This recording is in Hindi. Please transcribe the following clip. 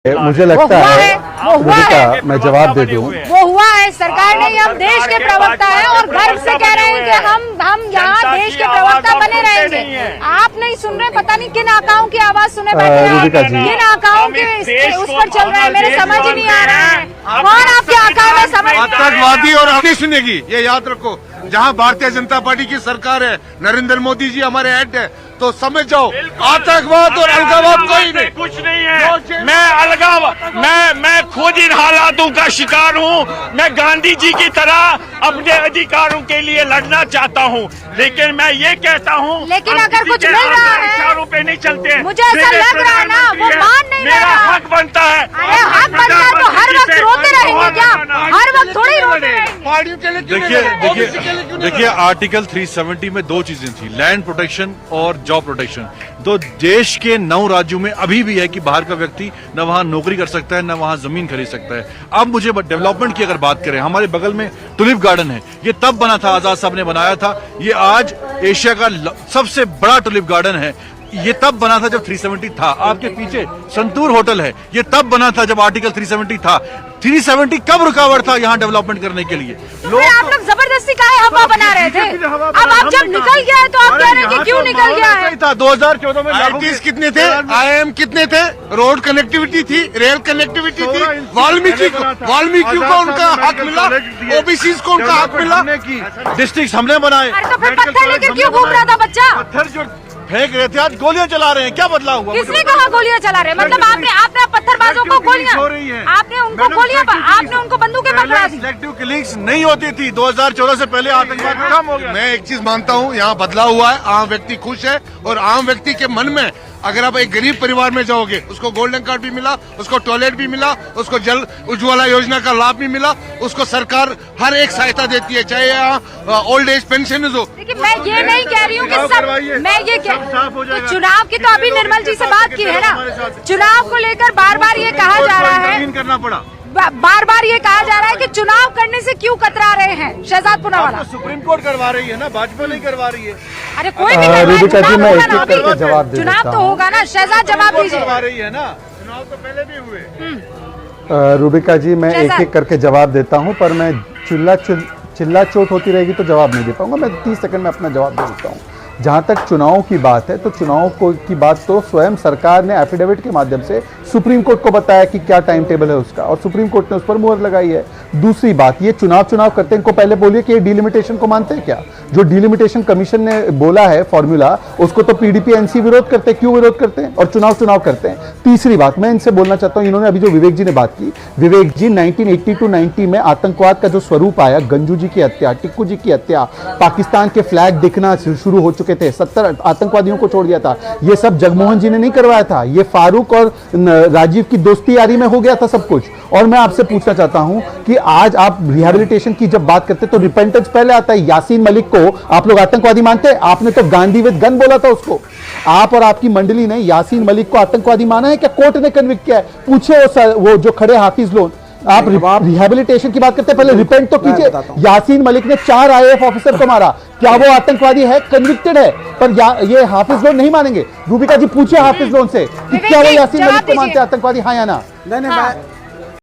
मुझे लगता है रुबिका, मैं जवाब दे दूं। वो हुआ है, सरकार ने हम देश के प्रवक्ता हैं और गर्व से कह रहे हैं कि हम यहाँ देश के प्रवक्ता बने रहेंगे। आप नहीं सुन रहे, पता नहीं किन आकाओं की आवाज सुने बैठे हैं, किन आकाओं के उस पर चल रहे हैं, मेरे समझ ही नहीं आ रहा है कौन आपके आका में समझ। आतंकवादी और नहीं सुनेगी, ये याद रखो। जहाँ भारतीय जनता पार्टी की सरकार है, नरेंद्र मोदी जी हमारे हेड है, तो समझ जाओ आतंकवाद और अलगाववाद कोई नहीं, कुछ नहीं है। मैं खुद इन हालातों का शिकार हूँ। मैं गांधी जी की तरह अपने अधिकारों के लिए लड़ना चाहता हूँ, लेकिन मैं ये कहता हूँ, लेकिन अगर कुछ मिल रहा है, इशारों पे नहीं चलते। मुझे ऐसा लग रहा है ना, वो मान नहीं मेरा रहा। हक बनता है। अरे हक बनता है तो हर वक्त रोते रहेंगे क्या? हर वक्त थोड़ी रोते रहेंगे। देखिए आर्टिकल 370 में दो चीजें थी, लैंड प्रोटेक्शन और जॉब प्रोटेक्शन। तो देश के 9 राज्यों में अभी भी है कि बाहर का व्यक्ति न वहां नौकरी कर सकता है, न वहां जमीन खरीद सकता है। अब मुझे डेवलपमेंट की अगर बात करें, हमारे बगल में टुलिप गार्डन है, ये तब बना था, आजाद साहब ने बनाया था। ये आज एशिया का सबसे बड़ा टुलिप गार्डन है। ये तब बना था जब 370 था। आपके पीछे संतूर होटल है, ये तब बना था जब आर्टिकल 370 था। 370 कब रुकावट था यहाँ डेवलपमेंट करने के लिए? तो आप लोग जबरदस्ती काहे हवा बना रहे थे? अब आप जब निकल गया है तो आप कह रहे हैं कि क्यों निकल गया है? 2014 में IITs कितने थे, IIM कितने थे, रोड कनेक्टिविटी थी, रेल कनेक्टिविटी थी, वाल्मीकि को उनका हक मिला, ओबीसी को उनका हक मिला। डिस्ट्रिक्ट हमने बनाए। तो फिर पत्थर लेके क्यों घूम रहा था बच्चा? पत्थर जो फेंक रहे थे, आज गोलियां चला रहे हैं, क्या बदलाव हुआ? किसने कहा गोलियां चला रहे? मतलब आपने पत्थरबाजों को गोलियां, आपने उनको बंदूकें पकड़ा दी। सिलेक्टिव किलिंग्स नहीं होती थी 2014 से पहले, आतंकवाद कम हो गया। मैं एक चीज मानता हूँ, यहाँ बदलाव हुआ है, आम व्यक्ति खुश है। और आम व्यक्ति के मन में, अगर आप एक गरीब परिवार में जाओगे, उसको गोल्डन कार्ड भी मिला, उसको टॉयलेट भी मिला, उसको जल उज्ज्वला योजना का लाभ भी मिला, उसको सरकार हर एक सहायता देती है, चाहे यहाँ ओल्ड एज पेंशन हो। लेकिन मैं ये नहीं कह रही हूँ कि सब, मैं ये तो चुनाव की तो अभी निर्मल जी से बात की है ना, चुनाव को लेकर बार बार ये कहा जा रहा है, करना पड़ा, बार बार ये कहा जा रहा है कि चुनाव करने से क्यों कतरा रहे हैं शहजाद पूनावाला? सुप्रीम कोर्ट करवा रही है ना, भाजपा नहीं करवा रही है। अरे कोई भी करवा, रुबिका जी, मैं चुनाव एक-एक करके जवाब दे देता चुनाव तो हूं। होगा ना, शहजाद जवाब दीजिए। करवा रही है ना, चुनाव तो पहले भी हुए। रुबिका जी, मैं एक एक करके जवाब देता हूं, पर मैं चिल्ला चोट होती रहेगी तो जवाब नहीं दे पाऊंगा। मैं 30 सेकंड में अपना जवाब दे देता हूं। जहां तक चुनाव की बात है, तो चुनाव की बात तो स्वयं सरकार ने एफिडेविट के माध्यम से सुप्रीम कोर्ट को बताया कि क्या टाइम टेबल है उसका, और सुप्रीम कोर्ट ने उस पर मुहर लगाई है। दूसरी बात, ये चुनाव करते हैं, इनको पहले बोलिए कि ये डिलिमिटेशन को मानते हैं क्या? जो डिलिमिटेशन कमीशन ने बोला है फॉर्मूला, उसको तो पीडीपी एनसी विरोध करते हैं। क्यों विरोध करते हैं? और चुनाव करते हैं। तीसरी बात मैं इनसे बोलना चाहता हूं, इन्होंने अभी जो विवेक जी ने बात की, विवेक जी 1980 to 90 में आतंकवाद का जो स्वरूप आया, गंजू जी की हत्या, टिक्कू जी की हत्या, पाकिस्तान के फ्लैग दिखना शुरू हो चुके थे, 70 आतंकवादियों को छोड़ दिया था, ये सब जगमोहन जी ने नहीं करवाया था, ये फारूक और राजीव की दोस्ती यारी में हो गया था सब कुछ। और मैं आपसे पूछना चाहता हूं कि आज आप रिहैबिलिटेशन की जब बात करते तो रिपेंटेंस पहले आता है। यासीन मलिक को आप लोग आतंकवादी मानते हैं? आपने तो गांधी विद गन बोला था उसको। आप और आपकी मंडली ने यासीन मलिक को आतंकवादी माना है क्या? कोर्ट ने कन्विक्ट किया है। पूछे वो जो खड़े हाफिज लोग, आप रिहैबिलिटेशन की बात करते हैं, पहले रिपेंट तो कीजिए। यासीन मलिक ने 4 IAF ऑफिसर को मारा, क्या वो आतंकवादी है? कन्विक्टेड है, पर ये हाफिज लोग नहीं मानेंगे। रूबिका जी पूछे हाफिज लोग से कि क्या वो यासीन मलिक को मानते हैं आतंकवादी, हाँ या ना? नहीं,